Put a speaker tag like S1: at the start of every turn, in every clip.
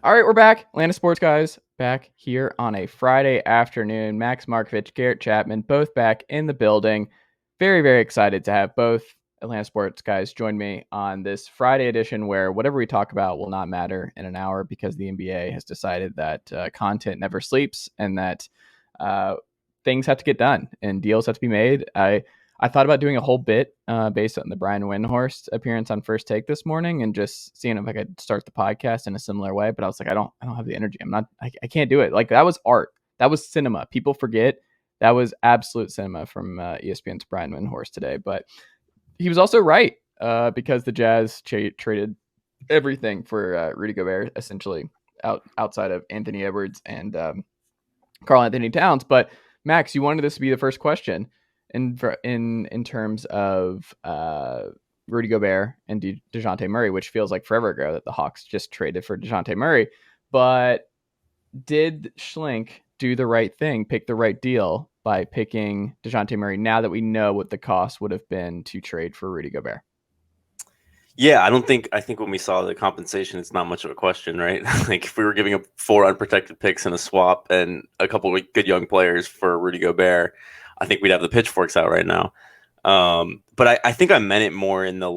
S1: All right, we're back. Atlanta Sports Guys back here on a Friday afternoon. Max Marcovitch, Garrett Chapman, both back in the building. Very, very excited to have both Atlanta Sports Guys join me on this Friday edition where whatever we talk about will not matter in an hour because the NBA has decided that content never sleeps and that things have to get done and deals have to be made. I thought about doing a whole bit based on the Brian Windhorst appearance on First Take this morning and just seeing if I could start the podcast in a similar way. But I was like, I don't have the energy. I can't do it. Like that was art. That was cinema. People forget that was absolute cinema from ESPN's Brian Windhorst today. But he was also right because the Jazz traded everything for Rudy Gobert, essentially outside of Anthony Edwards and Karl Anthony Towns. But Max, you wanted this to be the first question in terms of Rudy Gobert and Dejounte Murray, which feels like forever ago that the Hawks just traded for Dejounte Murray. But did Schlink do the right thing, pick the right deal by picking Dejounte Murray now that we know what the cost would have been to trade for Rudy Gobert?
S2: Yeah, I think when we saw the compensation, it's not much of a question, right? Like if we were giving up 4 unprotected picks in a swap and a couple of good young players for Rudy Gobert, I think we'd have the pitchforks out right now. But I think I meant it more in the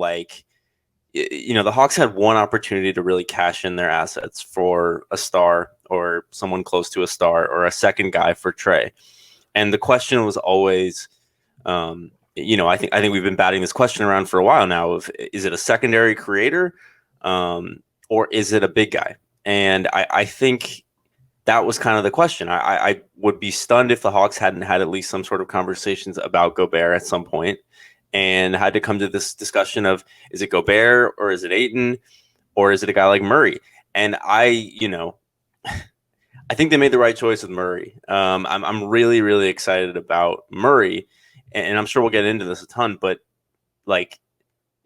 S2: the Hawks had one opportunity to really cash in their assets for a star or someone close to a star or a second guy for Trae. And the question was always, I think we've been batting this question around for a while now of, is it a secondary creator or is it a big guy? And I think that was kind of the question. I would be stunned if the Hawks hadn't had at least some sort of conversations about Gobert at some point and had to come to this discussion of, is it Gobert or is it Ayton or is it a guy like Murray? And I think they made the right choice with Murray. I'm really, really excited about Murray, and I'm sure we'll get into this a ton, but like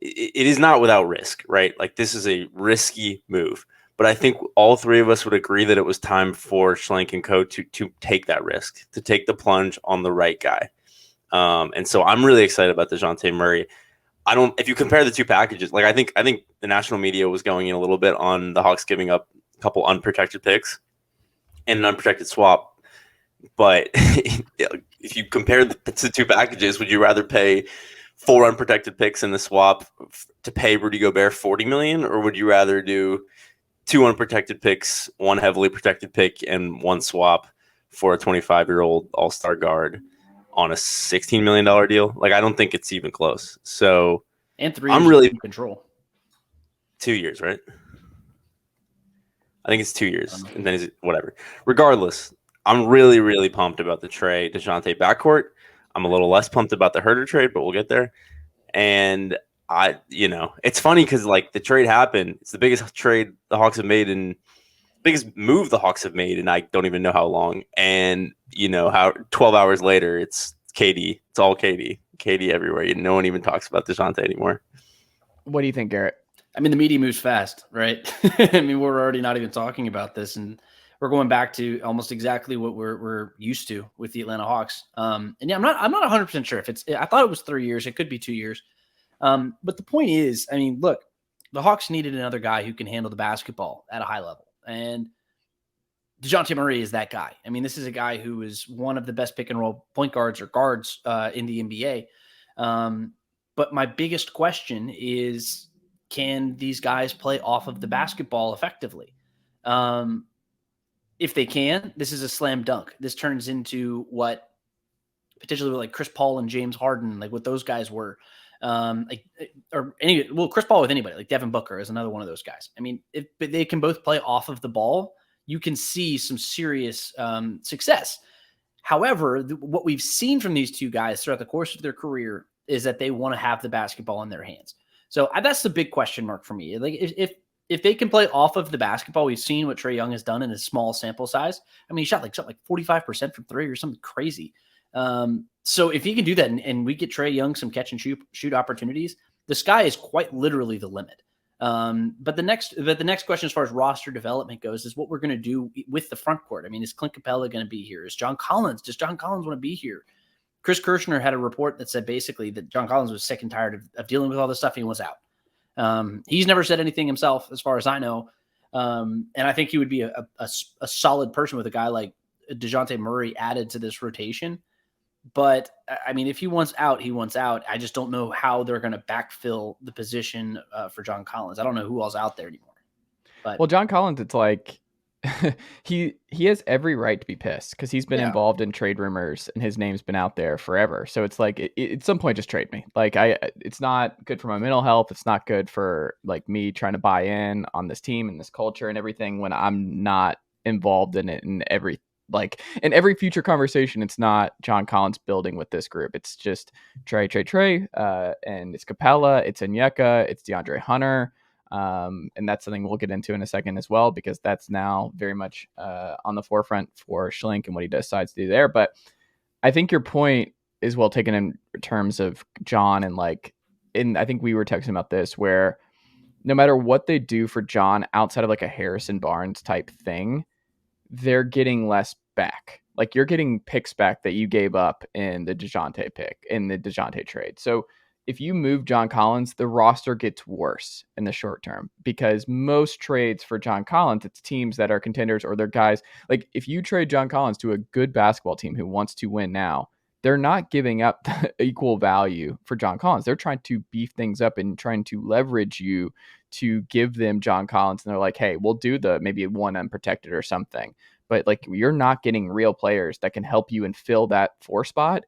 S2: it is not without risk, right? Like this is a risky move. But I think all three of us would agree that it was time for Schlenk and Co. to take that risk, to take the plunge on the right guy. And so I'm really excited about Dejounte Murray. If you compare the two packages, like I think the national media was going in a little bit on the Hawks giving up a couple unprotected picks and an unprotected swap. But if you compare the two packages, would you rather pay 4 unprotected picks in the swap to pay Rudy Gobert $40 million, or would you rather do 2 unprotected picks, 1 heavily protected pick, and 1 swap for a 25-year-old all-star guard on a $16 million deal? Like, I don't think it's even close. So,
S3: and 3 years I'm really in control.
S2: 2 years, right? I think it's 2 years, and then is whatever. Regardless, I'm really, really pumped about the Trae Dejounte backcourt. I'm a little less pumped about the Huerter trade, but we'll get there. And it's funny because like the trade happened. It's the biggest trade the Hawks have made and biggest move the Hawks have made, and I don't even know how long. And how 12 hours later, it's KD. It's all KD. KD everywhere. No one even talks about Dejounte anymore.
S1: What do you think, Garrett?
S3: I mean, the media moves fast, right? I mean, we're already not even talking about this, and we're going back to almost exactly what we're used to with the Atlanta Hawks. And yeah, I'm not 100% sure if I thought it was 3 years. It could be 2 years. But the point is, I mean, look, the Hawks needed another guy who can handle the basketball at a high level. And Dejounte Murray is that guy. I mean, this is a guy who is one of the best pick and roll point guards or guards in the NBA. But my biggest question is, can these guys play off of the basketball effectively? If they can, this is a slam dunk. This turns into what potentially like Chris Paul and James Harden, like what those guys were. Chris Paul with anybody, like Devin Booker is another one of those guys. I mean, if they can both play off of the ball, you can see some serious success. However, what we've seen from these two guys throughout the course of their career is that they want to have the basketball in their hands. So that's the big question mark for me. Like if they can play off of the basketball, we've seen what Trae Young has done in a small sample size. I mean, he shot like 45% from 3 or something crazy. So if he can do that and we get Trae Young some catch and shoot opportunities, the sky is quite literally the limit. But the next question as far as roster development goes is what we're going to do with the front court. I mean, is Clint Capella going to be here? Does John Collins want to be here? Chris Kirshner had a report that said basically that John Collins was sick and tired of dealing with all this stuff. He was out. He's never said anything himself, as far as I know. And I think he would be a solid person with a guy like Dejounte Murray added to this rotation. But I mean, if he wants out, he wants out. I just don't know how they're going to backfill the position for John Collins. I don't know who else out there anymore. But
S1: well, John Collins, it's like he has every right to be pissed because he's been involved in trade rumors and his name's been out there forever. So it's like at some point, just trade me. Like it's not good for my mental health. It's not good for like me trying to buy in on this team and this culture and everything when I'm not involved in it in every future conversation. It's not John Collins building with this group. It's just Trae, and it's Capella, it's Onyeka, it's DeAndre Hunter. And that's something we'll get into in a second as well, because that's now very much on the forefront for Schlink and what he decides to do there. But I think your point is well taken in terms of John and I think we were texting about this, where no matter what they do for John outside of like a Harrison Barnes type thing, they're getting less back. Like you're getting picks back that you gave up in the Dejounte trade. So if you move John Collins, the roster gets worse in the short term, because most trades for John Collins, it's teams that are contenders or they're guys. Like if you trade John Collins to a good basketball team who wants to win now, they're not giving up equal value for John Collins. They're trying to beef things up and trying to leverage you to give them John Collins. And they're like, hey, we'll do maybe one unprotected or something. But like you're not getting real players that can help you and fill that 4 spot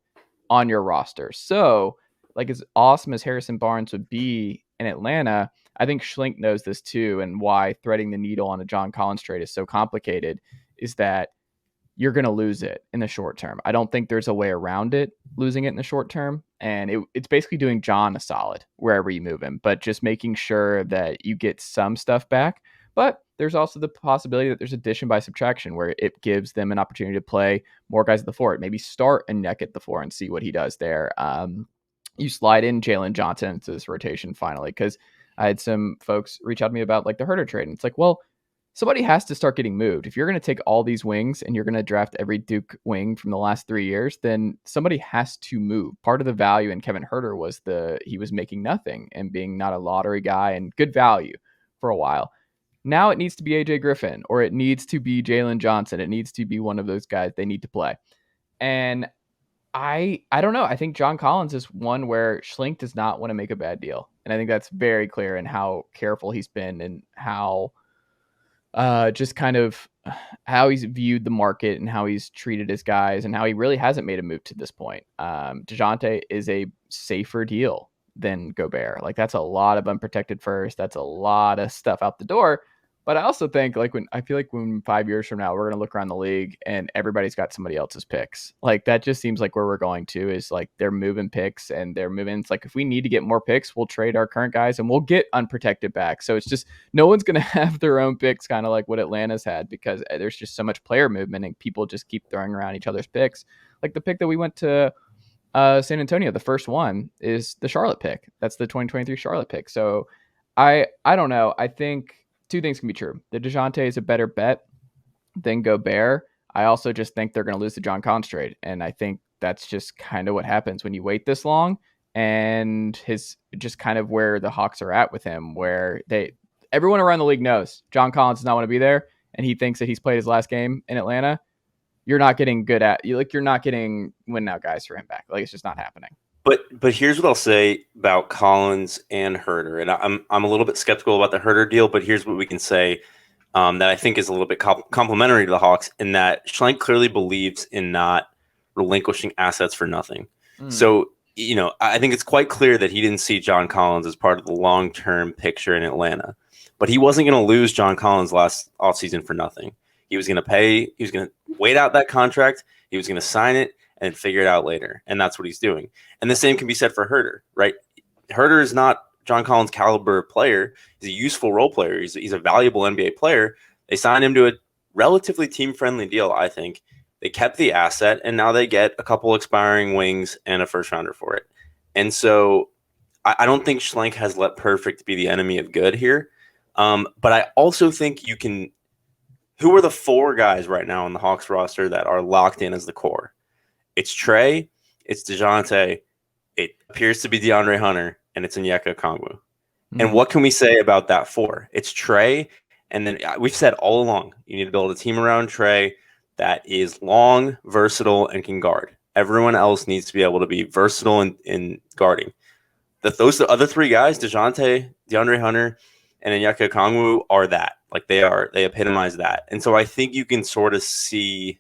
S1: on your roster. So like as awesome as Harrison Barnes would be in Atlanta, I think Schlink knows this too, and why threading the needle on a John Collins trade is so complicated is that you're going to lose it in the short term. I don't think there's a way around it, losing it in the short term. And it's basically doing John a solid wherever you move him, but just making sure that you get some stuff back. But there's also the possibility that there's addition by subtraction, where it gives them an opportunity to play more guys at the 4. Maybe start a neck at the 4 and see what he does there. You slide in Jalen Johnson into this rotation finally, because I had some folks reach out to me about like the Huerter trade. And it's like, well, somebody has to start getting moved. If you're going to take all these wings and you're going to draft every Duke wing from the last 3 years, then somebody has to move. Part of the value in Kevin Huerter was he was making nothing and being not a lottery guy and good value for a while. Now it needs to be AJ Griffin, or it needs to be Jalen Johnson. It needs to be one of those guys they need to play. And I don't know. I think John Collins is one where Schlink does not want to make a bad deal. And I think that's very clear in how careful he's been and how just kind of how he's viewed the market and how he's treated his guys and how he really hasn't made a move to this point. Dejounte is a safer deal than Gobert. Like that's a lot of unprotected first. That's a lot of stuff out the door. But I also think when 5 years from now, we're going to look around the league and everybody's got somebody else's picks. Like that just seems like where we're going to is like they're moving picks and they're moving. It's like, if we need to get more picks, we'll trade our current guys and we'll get unprotected back. So it's just, no one's going to have their own picks, kind of like what Atlanta's had, because there's just so much player movement and people just keep throwing around each other's picks. Like the pick that we went to San Antonio, the first one is the Charlotte pick. That's the 2023 Charlotte pick. So I don't know. I think two things can be true. The Dejounte is a better bet than Gobert. I also just think they're going to lose the John Collins trade. And I think that's just kind of what happens when you wait this long, and his just kind of where the Hawks are at with him, where everyone around the league knows John Collins does not want to be there. And he thinks that he's played his last game in Atlanta. You're not getting you're not getting win now guys for him back. Like it's just not happening.
S2: But here's what I'll say about Collins and Huerter, and I'm a little bit skeptical about the Huerter deal. But here's what we can say that I think is a little bit complimentary to the Hawks, in that Schlink clearly believes in not relinquishing assets for nothing. So I think it's quite clear that he didn't see John Collins as part of the long-term picture in Atlanta. But he wasn't going to lose John Collins last offseason for nothing. He was going to pay. He was going to wait out that contract. He was going to sign it and figure it out later. And that's what he's doing. And the same can be said for Huerter, right? Huerter is not John Collins' caliber player. He's a useful role player. He's a valuable NBA player. They signed him to a relatively team-friendly deal, I think. They kept the asset, and now they get a couple expiring wings and a first-rounder for it. And so I don't think Schlink has let perfect be the enemy of good here. But I also think you can – who are the 4 guys right now on the Hawks roster that are locked in as the core? It's Trae, it's Dejounte, it appears to be DeAndre Hunter, and it's Onyeka Okongwu. And what can we say about that 4? It's Trae, And then we've said all along, you need to build a team around Trae that is long, versatile, and can guard. Everyone else needs to be able to be versatile in guarding. The other three guys, Dejounte, DeAndre Hunter, and Onyeka Okongwu, are that. Like they epitomize that. And so I think you can sort of see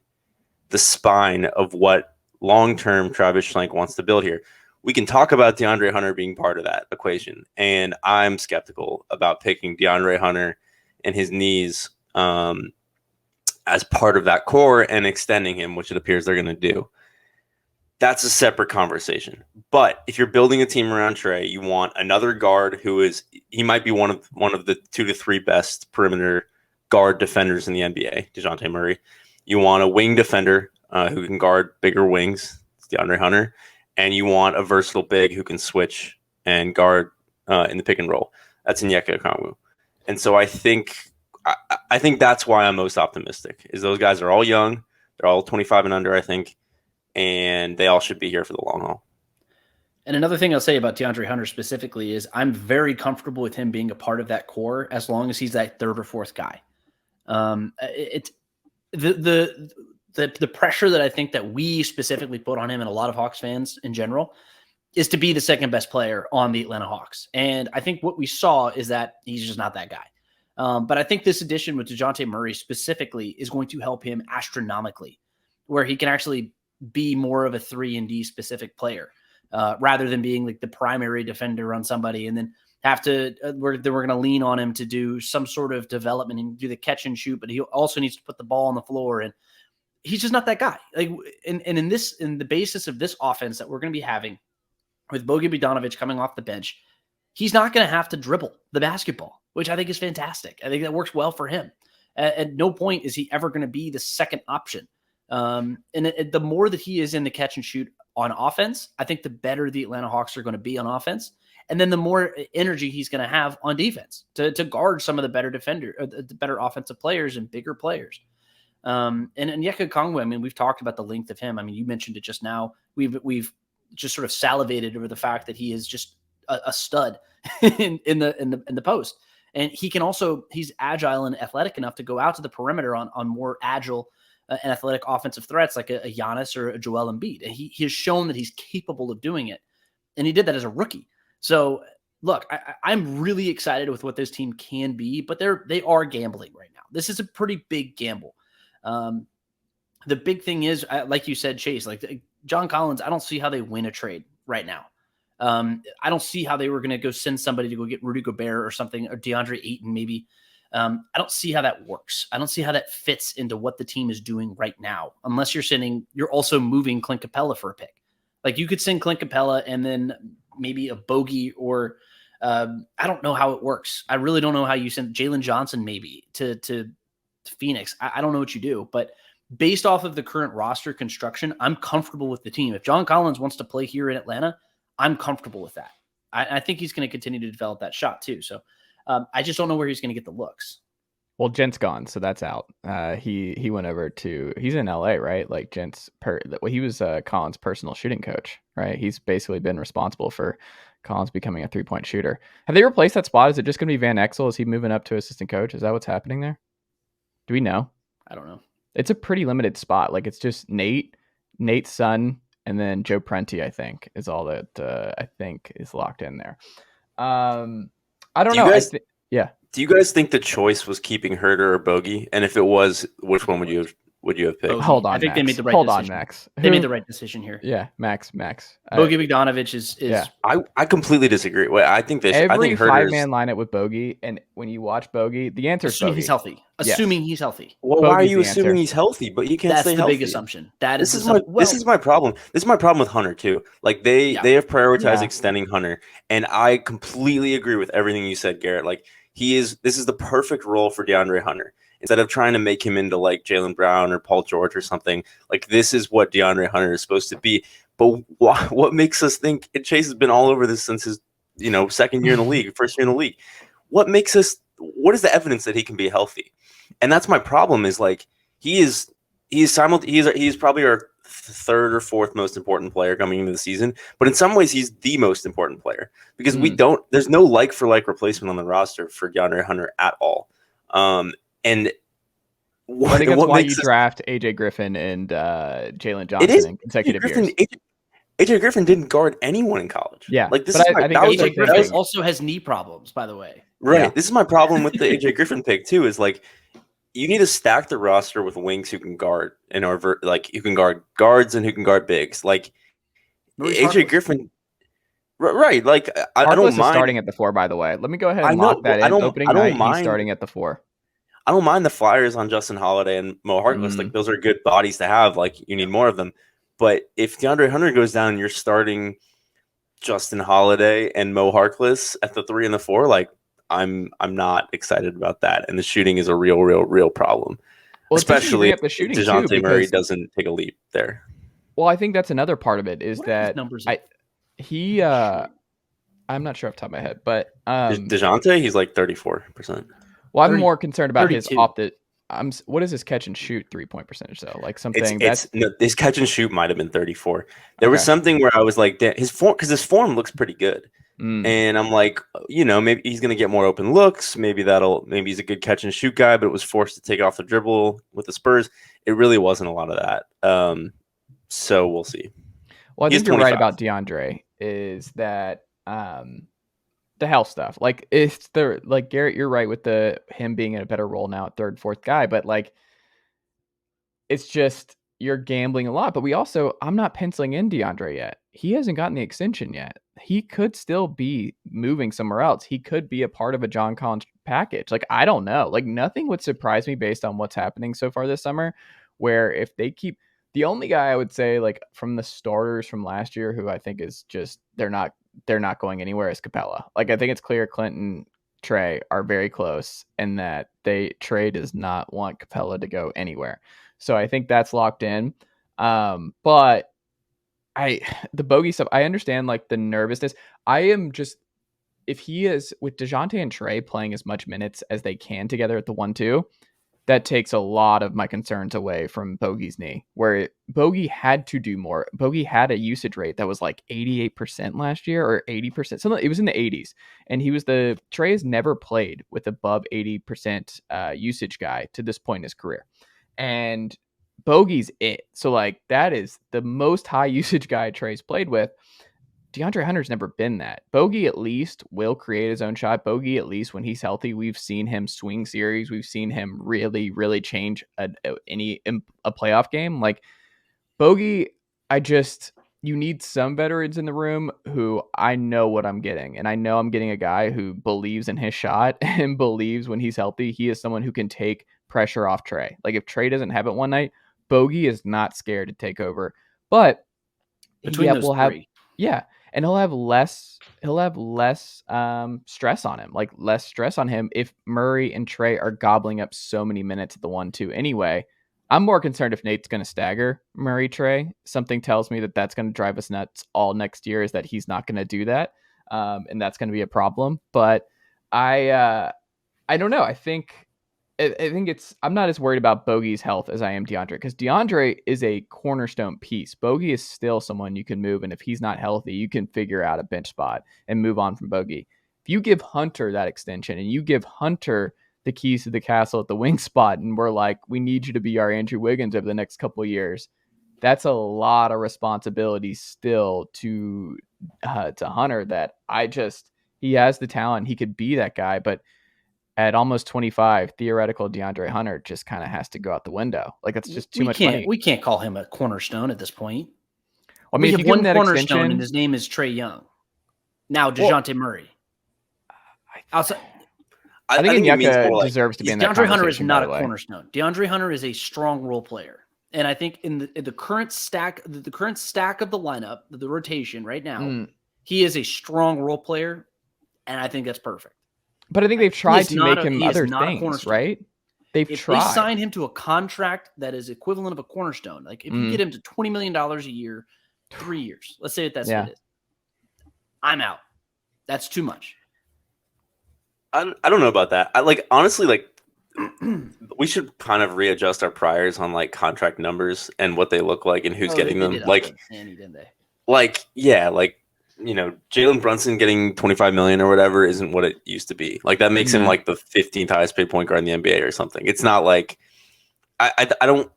S2: the spine of what long-term Travis Schlenk wants to build here. We can talk about DeAndre Hunter being part of that equation, and I'm skeptical about picking DeAndre Hunter and his knees as part of that core and extending him, which it appears they're going to do. That's a separate conversation. But if you're building a team around Trae, you want another guard he might be one of the 2 to 3 best perimeter guard defenders in the NBA, Dejounte Murray. You want a wing defender who can guard bigger wings, it's DeAndre Hunter, and you want a versatile big who can switch and guard in the pick and roll. That's Onyeka Okongwu. And so I think that's why I'm most optimistic, is those guys are all young. They're all 25 and under, I think, and they all should be here for the long haul.
S3: And another thing I'll say about DeAndre Hunter specifically is I'm very comfortable with him being a part of that core as long as he's that third or fourth guy. It's the pressure that I think that we specifically put on him and a lot of Hawks fans in general is to be the second best player on the Atlanta Hawks. And I think what we saw is that he's just not that guy. But I think this addition with Dejounte Murray specifically is going to help him astronomically, where he can actually be more of a 3-and-D specific player rather than being like the primary defender on somebody and then have to we're going to lean on him to do some sort of development and do the catch and shoot, but he also needs to put the ball on the floor, and he's just not that guy. Like in the basis of this offense that we're going to be having with Bogi Bogdanovic coming off the bench, he's not going to have to dribble the basketball, which I think is fantastic. I think that works well for him. At no point is he ever going to be the second option. The more that he is in the catch and shoot on offense, I think the better the Atlanta Hawks are going to be on offense. And then the more energy he's going to have on defense to guard some of the better the better offensive players and bigger players. And Onyeka Okongwu, I mean, we've talked about the length of him. I mean, you mentioned it just now. We've just sort of salivated over the fact that he is just a stud in the post. And he's agile and athletic enough to go out to the perimeter on more agile and athletic offensive threats like a Giannis or a Joel Embiid. And he has shown that he's capable of doing it. And he did that as a rookie. So look, I'm really excited with what this team can be, but they are gambling right now. This is a pretty big gamble. The big thing is, like you said, Chase, like John Collins, I don't see how they win a trade right now. I don't see how they were going to go send somebody to go get Rudy Gobert or something, or DeAndre Ayton maybe. I don't see how that works. I don't see how that fits into what the team is doing right now, unless you're also moving Clint Capella for a pick. Like you could send Clint Capella and then maybe a Bogi or I don't know how it works. I really don't know how you send Jalen Johnson maybe to Phoenix. I don't know what you do, but based off of the current roster construction, I'm comfortable with the team. If John Collins wants to play here in Atlanta, I'm comfortable with that. I think he's going to continue to develop that shot too. So I just don't know where he's going to get the looks.
S1: Well, Gent's gone, so that's out. He went over he's in LA, right? Like he was Collins' personal shooting coach, right? He's basically been responsible for Collins becoming a 3-point shooter. Have they replaced that spot? Is it just going to be Van Exel? Is he moving up to assistant coach? Is that what's happening there? Do we know?
S3: I don't know. It's
S1: a pretty limited spot. Like it's just Nate's son, and then Joe Prenti, I think, is all that I think is locked in there. I don't know. Yeah.
S2: Do you guys think the choice was keeping Huerter or Bogi? And if it was, which one would you have picked?
S3: Bogi.
S1: Hold on,
S3: I think
S1: Max.
S3: They made the right
S1: Hold
S3: decision.
S1: on, Max.
S3: They made the right decision here.
S1: Yeah, Max.
S3: Bogi Bogdanovic is.
S1: Yeah.
S2: I completely disagree. I think they should.
S1: Every 5-man lineup with Bogi, and when you watch Bogi, the answer is
S3: assuming
S1: Bogi.
S3: He's healthy. Assuming he's healthy.
S2: Well, why are you assuming he's healthy? But you can't
S3: That's
S2: stay
S3: the
S2: healthy.
S3: big assumption.
S2: This is my problem. This is my problem with Hunter too. Like they have prioritized extending Hunter, and I completely agree with everything you said, Garrett. Like this is the perfect role for DeAndre Hunter. Instead of trying to make him into like Jaylen Brown or Paul George or something, like this is what DeAndre Hunter is supposed to be. But what makes us think? And Chase has been all over this since his second year in the league, first year in the league. What is the evidence that he can be healthy? And that's my problem. Is like he's probably our third or fourth most important player coming into the season, but in some ways he's the most important player because there's no like for like replacement on the roster for DeAndre Hunter at all. And
S1: I think that's why you draft AJ Griffin and Jalen Johnson in consecutive years.
S2: AJ Griffin didn't guard anyone in college.
S1: Yeah,
S2: like this
S1: but
S2: is
S1: I think
S3: AJ Griffin also has knee problems, by the way.
S2: Right.
S1: Yeah.
S2: This is my problem with the AJ Griffin pick too. Is like you need to stack the roster with wings who can guard and who can guard guards and who can guard bigs. Like AJ Griffin. Right. Like I don't mind
S1: starting at the 4. By the way, let me go ahead and lock that in. Opening night, he's starting at the 4.
S2: I don't mind the flyers on Justin Holiday and Mo Harkless. Like those are good bodies to have. Like you need more of them. But if DeAndre Hunter goes down and you're starting Justin Holiday and Mo Harkless at the 3 and the 4, like I'm not excited about that. And the shooting is a real problem. Well, especially if Dejounte Murray doesn't take a leap there.
S1: Well, I think that's another part of it is that I'm not sure off the top of my head, but
S2: Dejounte, he's like 34%.
S1: Well, I'm more concerned about 32. What is his catch and shoot 3-point percentage though? Like something
S2: his catch and shoot might have been 34. There was something where I was like, his form looks pretty good, and I'm like, maybe he's gonna get more open looks. Maybe he's a good catch and shoot guy, but it was forced to take off the dribble with the Spurs. It really wasn't a lot of that. So we'll see.
S1: Well, I think you're right about DeAndre. Is that the health stuff? Like it's Garrett, you're right with him being in a better role now at 3rd, 4th guy, but like it's just you're gambling a lot. But I'm not penciling in DeAndre yet. He hasn't gotten the extension yet. He could still be moving somewhere else. He could be a part of a John Collins package. Like I don't know. Like nothing would surprise me based on what's happening so far this summer. Where if they keep the only guy I would say like from the starters from last year who I think is just they're not going anywhere is Capella. Like I think it's clear Clinton, Trae are very close and that Trae does not want Capella to go anywhere. So I think that's locked in. But the Bogi stuff, I understand like the nervousness. I am just, if he is with DeJounte and Trae playing as much minutes as they can together at the 1-2, that takes a lot of my concerns away from Bogi's knee, where Bogi had to do more. Bogi had a usage rate that was like 88% last year or 80%. Something, it was in the 80s. And Trae has never played with above 80% usage guy to this point in his career. And Bogi's it. So like that is the most high usage guy Trae's played with. DeAndre Hunter's never been that. Bogi at least will create his own shot. Bogi, at least when he's healthy, we've seen him swing series. We've seen him really, really change a playoff game. Like Bogi, you need some veterans in the room who I know what I'm getting. And I know I'm getting a guy who believes in his shot and believes when he's healthy, he is someone who can take pressure off Trae. Like if Trae doesn't have it one night, Bogi is not scared to take over. But
S3: between those three.
S1: And he'll have less stress on him, like less stress on him if Murray and Trae are gobbling up so many minutes at the 1-2 anyway. I'm more concerned if Nate's going to stagger Murray Trae. Something tells me that that's going to drive us nuts all next year is that he's not going to do that. And that's going to be a problem. But I don't know. I think I'm not as worried about Bogi's health as I am DeAndre, because DeAndre is a cornerstone piece. Bogi is still someone you can move, and if he's not healthy, you can figure out a bench spot and move on from Bogi. If you give Hunter that extension and you give Hunter the keys to the castle at the wing spot, and we're like, we need you to be our Andrew Wiggins over the next couple of years, that's a lot of responsibility still to Hunter. That he has the talent, he could be that guy, but at almost 25, theoretical DeAndre Hunter just kind of has to go out the window. Like that's just too much money.
S3: We can't call him a cornerstone at this point.
S1: I mean,
S3: we have one cornerstone, and his name is Trae Young. Now Dejounte Murray.
S2: I
S1: think Yucca deserves to be in that
S3: DeAndre Hunter is not a cornerstone. DeAndre Hunter is a strong role player, and I think in the current stack, of the lineup, the rotation right now, he is a strong role player, and I think that's perfect.
S1: But I think they've tried to make him other things, right? If they
S3: sign him to a contract that is equivalent of a cornerstone, like if you get him to $20 million a year, 3 years, let's say that's what it is, I'm out. That's too much.
S2: I don't know about that. Honestly, we should kind of readjust our priors on like contract numbers and what they look like and who's getting them.
S3: Andy, didn't they?
S2: Jalen Brunson getting 25 million or whatever isn't what it used to be. Like that makes him like the 15th highest paid point guard in the NBA or something. It's not like I don't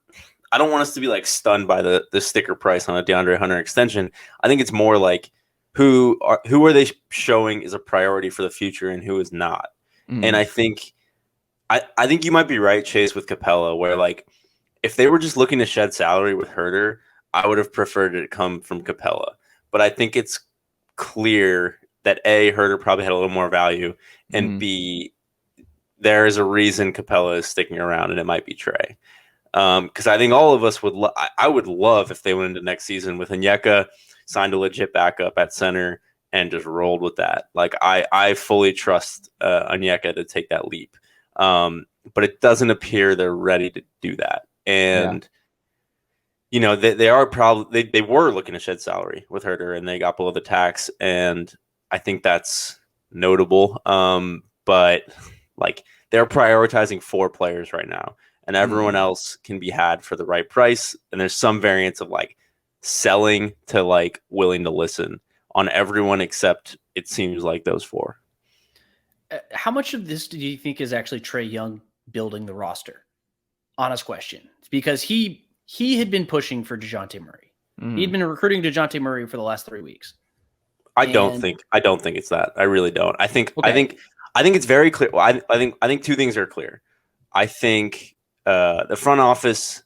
S2: want us to be like stunned by the sticker price on a DeAndre Hunter extension. I think it's more like who are they showing is a priority for the future and who is not. And I think you might be right, Chase, with Capella, where like if they were just looking to shed salary with Huerter, I would have preferred it to come from Capella. But I think it's clear that A, Huerter probably had a little more value, and B, there is a reason Capella is sticking around, and it might be Trae. Because I think all of us would I would love if they went into next season with Onyeka, signed a legit backup at center, and just rolled with that. Like I fully trust Onyeka to take that leap. But it doesn't appear they're ready to do that. And they are probably they were looking to shed salary with Huerter, and they got below the tax, and I think that's notable. But like they're prioritizing 4 players right now, and everyone else can be had for the right price. And there's some variants of like selling to like willing to listen on everyone except it seems like those 4.
S3: How much of this do you think is actually Trae Young building the roster? Honest question, because he had been pushing for Dejounte Murray. He'd been recruiting Dejounte Murray for the last 3 weeks.
S2: I don't think it's that. I really don't. I think it's very clear. Well, I think 2 things are clear. I think the front office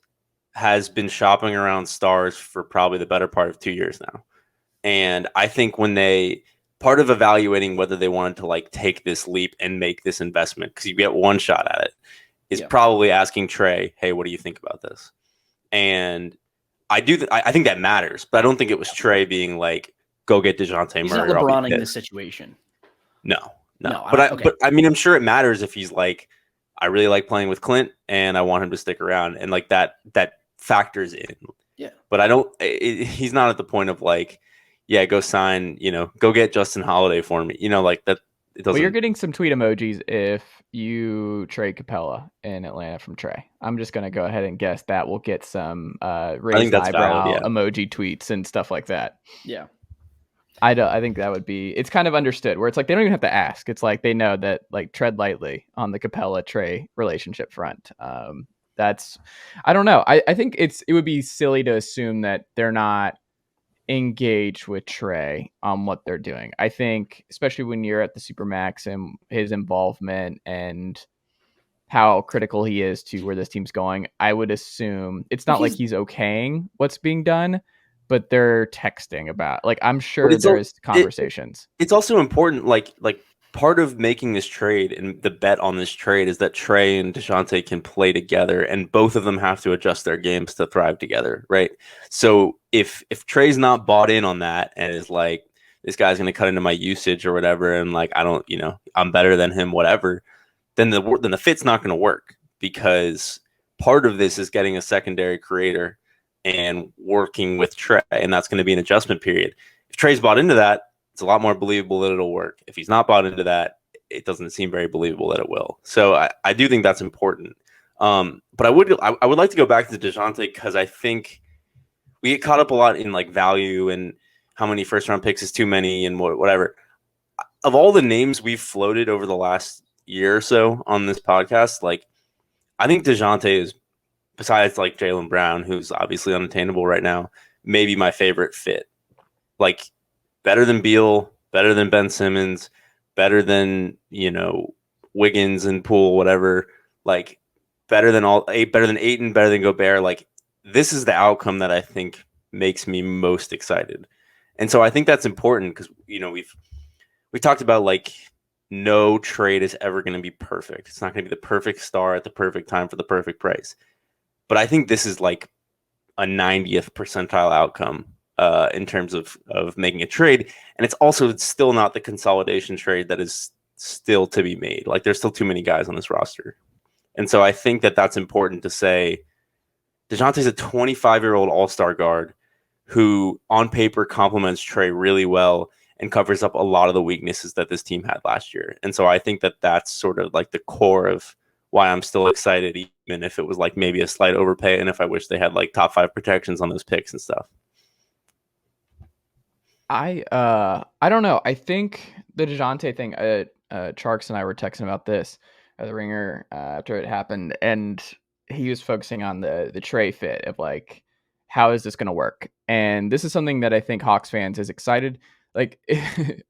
S2: has been shopping around stars for probably the better part of 2 years now. And I think part of evaluating whether they wanted to like take this leap and make this investment, because you get one shot at it, is probably asking Trae, hey, what do you think about this? And I think that matters, but I don't think it was Trae being like, go get Dejounte Murray.
S3: He's not LeBroning this situation.
S2: No. But I mean, I'm sure it matters if he's like, I really like playing with Clint and I want him to stick around, and like that factors in. Yeah. But he's not at the point of like, go sign, go get Justin Holiday for me. Like that. It doesn't.
S1: Well, you're getting some tweet emojis if you trade Capella in Atlanta from Trae. I'm just going to go ahead and guess that we'll get some raised eyebrow emoji tweets and stuff like that.
S3: Yeah.
S1: I think that would be, it's kind of understood where it's like, they don't even have to ask. It's like, they know that like tread lightly on the Capella Trae relationship front. I don't know. I think it would be silly to assume that they're not engaged with Trae on what they're doing. I think, especially when you're at the Supermax and his involvement and how critical he is to where this team's going, I would assume it's not like he's okaying what's being done, but they're texting about, like, I'm sure there's conversations.
S2: It's also important, like part of making this trade and the bet on this trade is that Trae and Dejounte can play together, and both of them have to adjust their games to thrive together, right? So if Trae's not bought in on that and is like, this guy's going to cut into my usage or whatever, and like, I don't, I'm better than him, whatever, then the fit's not going to work, because part of this is getting a secondary creator and working with Trae, and that's going to be an adjustment period. If Trae's bought into that, it's a lot more believable that it'll work. If he's not bought into that, it doesn't seem very believable that it will. So I do think that's important. But I would like to go back to Dejounte, because I think we get caught up a lot in like value and how many first round picks is too many and whatever. Of all the names we've floated over the last year or so on this podcast, like, I think Dejounte is, besides like Jaylen Brown, who's obviously unattainable right now, maybe my favorite fit. Like, better than Beal, better than Ben Simmons, better than, Wiggins and Poole, whatever. Like, better than Ayton, better than Gobert. Like, this is the outcome that I think makes me most excited. And so I think that's important, because, we talked about like, no trade is ever going to be perfect. It's not going to be the perfect star at the perfect time for the perfect price. But I think this is like a 90th percentile outcome in terms of making a trade. And it's also still not the consolidation trade that is still to be made. Like, there's still too many guys on this roster. And so I think that that's important to say. Dejounte's a 25-year-old all-star guard who on paper complements Trae really well and covers up a lot of the weaknesses that this team had last year. And so I think that that's sort of like the core of why I'm still excited, even if it was like maybe a slight overpay and if I wish they had like top 5 protections on those picks and stuff.
S1: I don't know. I think the Dejounte thing, Charks and I were texting about this at the Ringer after it happened, and he was focusing on the Trae fit of like, how is this going to work? And this is something that I think Hawks fans is excited. Like,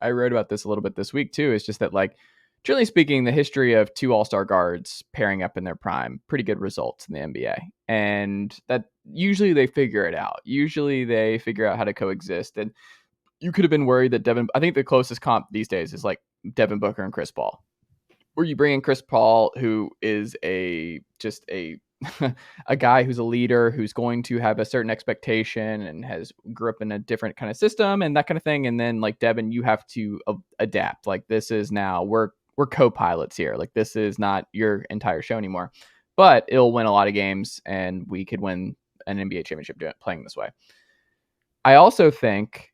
S1: I wrote about this a little bit this week too. It's just that, like, generally speaking, the history of two All-Star guards pairing up in their prime, pretty good results in the NBA, and that usually they figure it out. Usually they figure out how to coexist. And you could have been worried that I think the closest comp these days is like Devin Booker and Chris Paul, where you bring in Chris Paul, who is just a a guy who's a leader, who's going to have a certain expectation and has grew up in a different kind of system and that kind of thing. And then like Devin, you have to adapt. Like, this is now we're co-pilots here. Like, this is not your entire show anymore, but it'll win a lot of games and we could win an NBA championship playing this way. I also think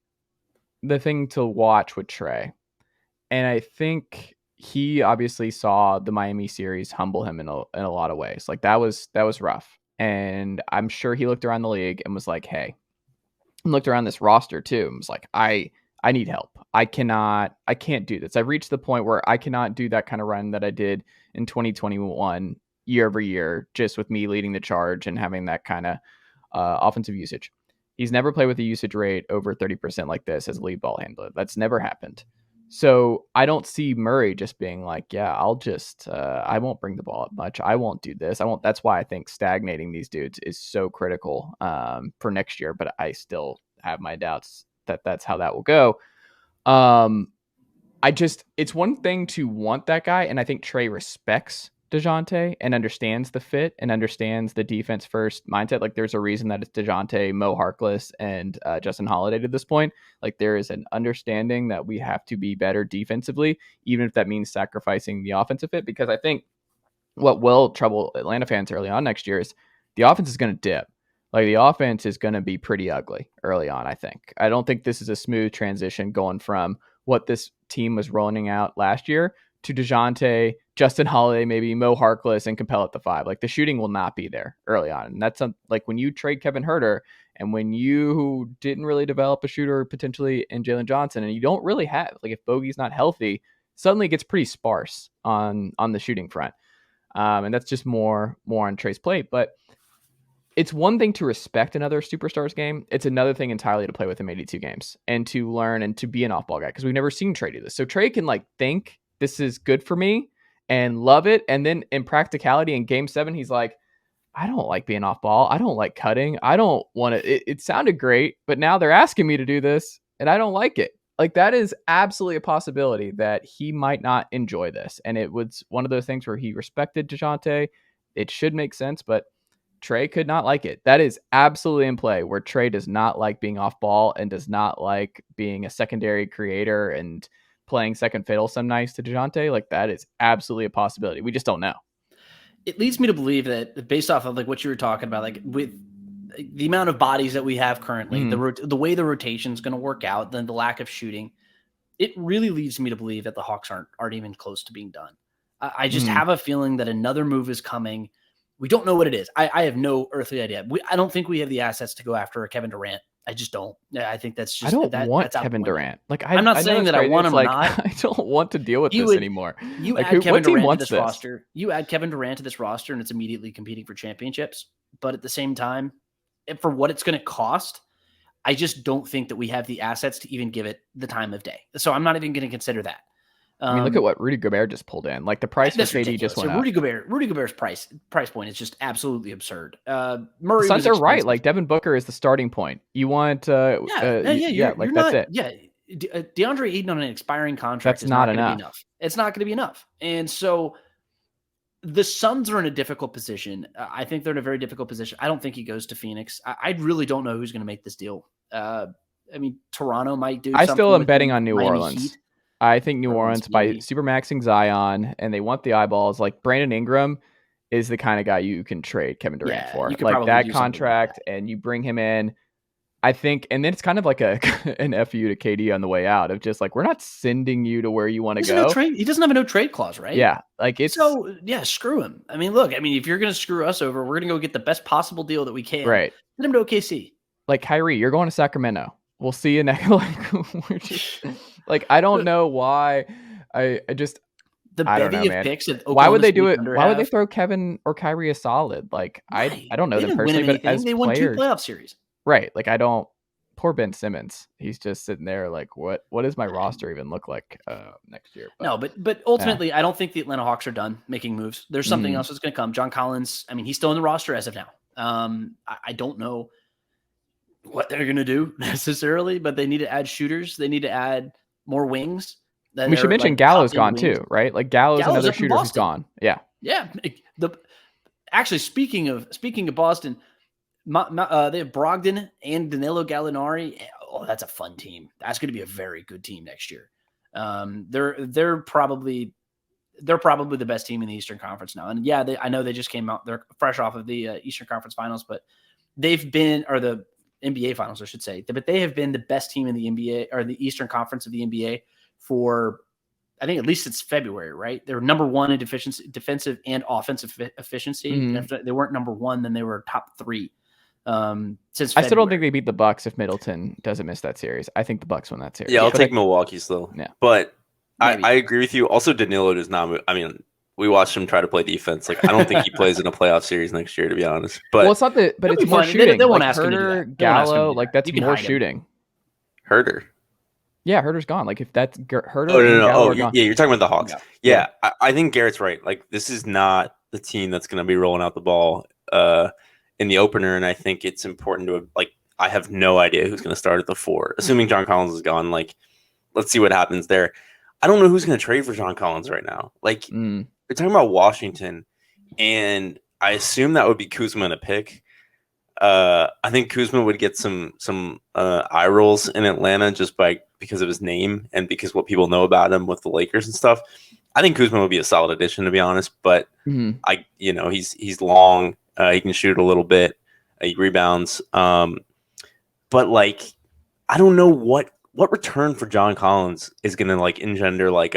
S1: the thing to watch with Trae, and I think he obviously saw the Miami series humble him in a lot of ways. Like, that was rough. And I'm sure he looked around the league and was like, hey, and looked around this roster too and was like, I need help. I can't do this. I've reached the point where I cannot do that kind of run that I did in 2021 year over year, just with me leading the charge and having that kind of offensive usage. He's never played with a usage rate over 30% like this as a lead ball handler. That's never happened. So I don't see Murray just being like, yeah, I'll just, I won't bring the ball up much. I won't do this. I won't. That's why I think stagnating these dudes is so critical for next year. But I still have my doubts that that's how that will go. It's one thing to want that guy. And I think Trae respects Dejounte and understands the fit and understands the defense first mindset. Like, there's a reason that it's Dejounte, Mo Harkless, and Justin Holiday to this point. Like, there is an understanding that we have to be better defensively, even if that means sacrificing the offensive fit. Because I think what will trouble Atlanta fans early on next year is the offense is going to dip. Like, the offense is going to be pretty ugly early on, I think. I don't think this is a smooth transition going from what this team was rolling out last year to Dejounte, Justin Holiday, maybe Mo Harkless, and Capella at the 5. Like, the shooting will not be there early on. And that's like when you trade Kevin Huerter and when you didn't really develop a shooter potentially in Jalen Johnson, and you don't really have, like, if Bogi's not healthy, suddenly it gets pretty sparse on the shooting front. And that's just more on Trae's plate. But it's one thing to respect another superstar's game. It's another thing entirely to play with him 82 games and to learn and to be an off-ball guy, because we've never seen Trae do this. So Trae can like think this is good for me and love it. And then in practicality in game 7, he's like, I don't like being off ball. I don't like cutting. I don't want to, it sounded great, but now they're asking me to do this and I don't like it. Like, that is absolutely a possibility that he might not enjoy this. And it was one of those things where he respected Dejounte. It should make sense, but Trae could not like it. That is absolutely in play, where Trae does not like being off ball and does not like being a secondary creator and playing second fiddle some nights to Dejounte. Like, that is absolutely a possibility. We just don't know.
S3: It leads me to believe that, based off of like what you were talking about, like with the amount of bodies that we have currently, the way the rotation is going to work out, then the lack of shooting, it really leads me to believe that the Hawks aren't even close to being done. I just have a feeling that another move is coming. We don't know what it is. I have no earthly idea. I don't think we have the assets to go after Kevin Durant. I just don't. I think that's just.
S1: I don't want Kevin Durant. Like,
S3: I'm not saying that I want him.
S1: Like,
S3: not.
S1: I don't want to deal with this anymore.
S3: You
S1: like,
S3: add Kevin Durant to this
S1: this
S3: roster. You add Kevin Durant to this roster, and it's immediately competing for championships. But at the same time, for what it's going to cost, I just don't think that we have the assets to even give it the time of day. So I'm not even going to consider that.
S1: I mean, look at what Rudy Gobert just pulled in. Like, the price for KD just went up.
S3: Rudy Gobert's price point is just absolutely absurd. Murray,
S1: the Suns are right. Like, Devin Booker is the starting point. You want, that's it.
S3: Yeah, DeAndre Ayton on an expiring contract.
S1: That's not enough.
S3: It's not going to be enough. And so the Suns are in a difficult position. I think they're in a very difficult position. I don't think he goes to Phoenix. I really don't know who's going to make this deal. I mean, Toronto might do.
S1: I still am betting on New Orleans. Heat. I think New Orleans, by supermaxing Zion, and they want the eyeballs. Like, Brandon Ingram is the kind of guy you can trade Kevin Durant for. Like, that contract, like that. And you bring him in, I think, and then it's kind of like an FU to KD on the way out of just like, we're not sending you to where you want to go.
S3: He doesn't have a no trade clause, right?
S1: Yeah. Like, it's
S3: so, yeah, screw him. I mean, look, if you're going to screw us over, we're going to go get the best possible deal that we can.
S1: Right.
S3: Send him to OKC.
S1: Like, Kyrie, you're going to Sacramento. we'll see you next. Like, I don't know why. I just
S3: The
S1: I don't know,
S3: bevy of
S1: man.
S3: picks that
S1: Why would
S3: Oklahoma
S1: they do
S3: State
S1: it?
S3: Thunder
S1: Why would they
S3: have.
S1: throw Kevin or Kyrie a solid? Like,
S3: Right.
S1: I don't know
S3: They
S1: them
S3: didn't win
S1: personally,
S3: him
S1: but
S3: anything.
S1: as
S3: They won 2
S1: players,
S3: playoff series.
S1: right? Like, I don't. Poor Ben Simmons. He's just sitting there like, what does my roster even look like next year?
S3: No, but ultimately, I don't think the Atlanta Hawks are done making moves. There's something else that's going to come. John Collins, I mean, he's still in the roster as of now. I don't know what they're going to do necessarily, but they need to add shooters. They need to add more wings.
S1: We should mention Gallo's gone too, right? Like Gallo's another shooter who's gone. Yeah.
S3: Yeah. Actually, speaking of Boston, they have Brogdon and Danilo Gallinari. Oh, that's a fun team. That's going to be a very good team next year. They're probably the best team in the Eastern Conference now. And yeah, I know they just came out. They're fresh off of the Eastern Conference Finals, but they've been, or the NBA Finals, I should say. But they have been the best team in the NBA or the Eastern Conference of the NBA for, I think, at least since February, right? They were number one in defensive and offensive efficiency.
S1: Mm-hmm.
S3: And if they weren't number one, then they were top 3. Since
S1: I still don't think they beat the Bucks if Middleton doesn't miss that series. I think the Bucks win that series.
S2: Yeah, I'll take Milwaukee still.
S1: Yeah,
S2: but I agree with you. Also, Danilo does not. I mean, we watched him try to play defense. Like, I don't think he plays in a playoff series next year, to be honest. But
S1: it's not that. But it's more shooting.
S3: They won't
S1: like
S3: ask him to do
S1: Huerter,
S3: that.
S1: Gallo, like that's more shooting.
S2: Huerter.
S1: Yeah, Herter's gone. Like if that's Huerter.
S2: Oh no.
S1: Gallo are gone.
S2: Yeah, you're talking about the Hawks. Yeah. I think Garrett's right. Like, this is not the team that's going to be rolling out the ball in the opener, and I think it's important to, like, I have no idea who's going to start at the 4. Assuming John Collins is gone, like, let's see what happens there. I don't know who's going to trade for John Collins right now. Like, We're talking about Washington, and I assume that would be Kuzma in a pick. I think Kuzma would get some eye rolls in Atlanta just because of his name and because what people know about him with the Lakers and stuff. I think Kuzma would be a solid addition, to be honest, but he's long. He can shoot a little bit. He rebounds. But like, I don't know what return for John Collins is going to like engender like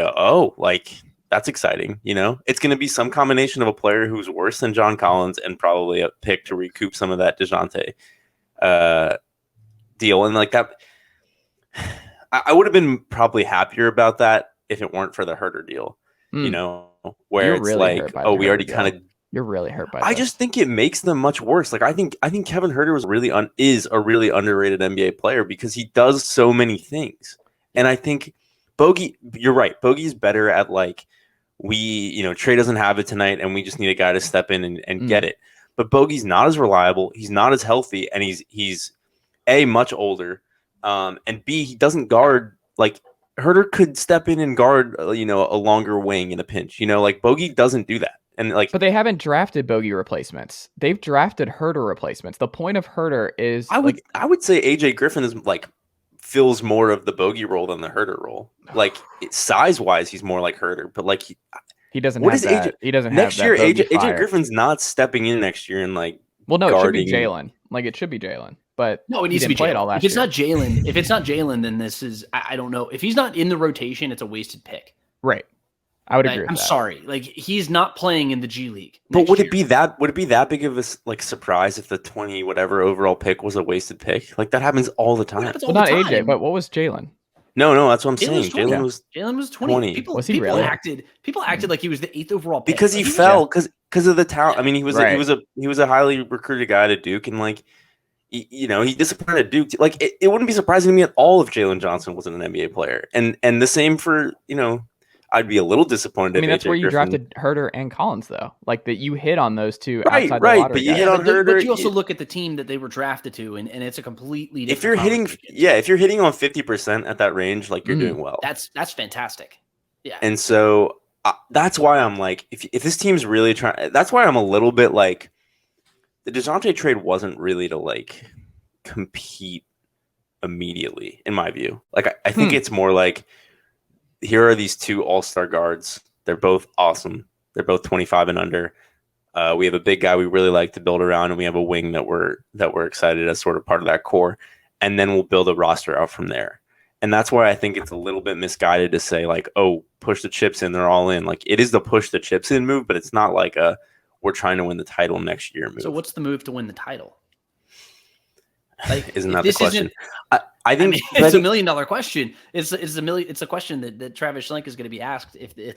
S2: that's exciting. It's going to be some combination of a player who's worse than John Collins and probably a pick to recoup some of that Dejounte deal. And like that, I would have been probably happier about that if it weren't for the Huerter deal, where
S1: You're
S2: it's
S1: really
S2: like, oh, we already kind of.
S1: You're really hurt by.
S2: I just think it makes them much worse. Like I think Kevin Huerter is a really underrated NBA player because he does so many things, and I think Bogi. You're right. Bogey's better at like Trae doesn't have it tonight, and we just need a guy to step in and get it. But Bogey's not as reliable. He's not as healthy, and he's A, much older, and B, he doesn't guard like Huerter could step in and guard a longer wing in a pinch. Like Bogi doesn't do that. And like,
S1: but they haven't drafted Bogi replacements. They've drafted Huerter replacements. The point of Huerter is
S2: I would say AJ Griffin is like fills more of the Bogi role than the Huerter role. Like size wise, he's more like Huerter, but like
S1: he doesn't have that. He doesn't have
S2: next
S1: that
S2: year.
S1: AJ
S2: AJ Griffin's not stepping in next year and like.
S1: Well, no,
S2: guarding.
S1: it should be Jalen. Like it should be Jalen, but
S3: no, it needs to be
S1: Jalen
S3: all last year. If it's not Jalen, then this is I don't know. If he's not in the rotation, it's a wasted pick.
S1: Right. I would agree with
S3: I'm
S1: that.
S3: sorry. Like he's not playing in the G League.
S2: But would it be that big of a like surprise if the 20 whatever overall pick was a wasted pick? Like that happens all the time.
S1: Well, not AJ, but what was Jalen?
S2: No, that's what I'm saying. Jalen
S3: was 20.
S1: Was he really?
S3: People acted like he was the 8th overall pick.
S2: Because he fell because of the talent. I mean, he was a highly recruited guy to Duke, and like he disappointed at Duke. Like it wouldn't be surprising to me at all if Jalen Johnson wasn't an NBA player, and the same for I'd be a little disappointed.
S1: I mean, that's
S2: AJ
S1: where you
S2: Griffin...
S1: drafted Huerter and Collins, though. Like that, you hit on those two.
S2: Right. But you hit on Huerter.
S3: But you also look at the team that they were drafted to, and it's a completely different.
S2: If you're hitting on 50% at that range, like you're doing well.
S3: That's fantastic. Yeah.
S2: And so that's why I'm like, if this team's really trying, that's why I'm a little bit like, the Dejounte trade wasn't really to like compete immediately, in my view. Like I think it's more like, here are these 2 all-star guards. They're both awesome. They're both 25 and under. We have a big guy we really like to build around, and we have a wing that we're excited as sort of part of that core. And then we'll build a roster out from there. And that's why I think it's a little bit misguided to say like, oh, push the chips in, they're all in. Like it is the push the chips in move, but it's not like we're trying to win the title next year move.
S3: So what's the move to win the title? Like,
S2: Isn't
S3: if
S2: that the
S3: this
S2: question?
S3: isn't,
S2: I
S3: I
S2: think
S3: mean, it's $1 million question. It's a million. It's a question that Travis Schlenk is going to be asked if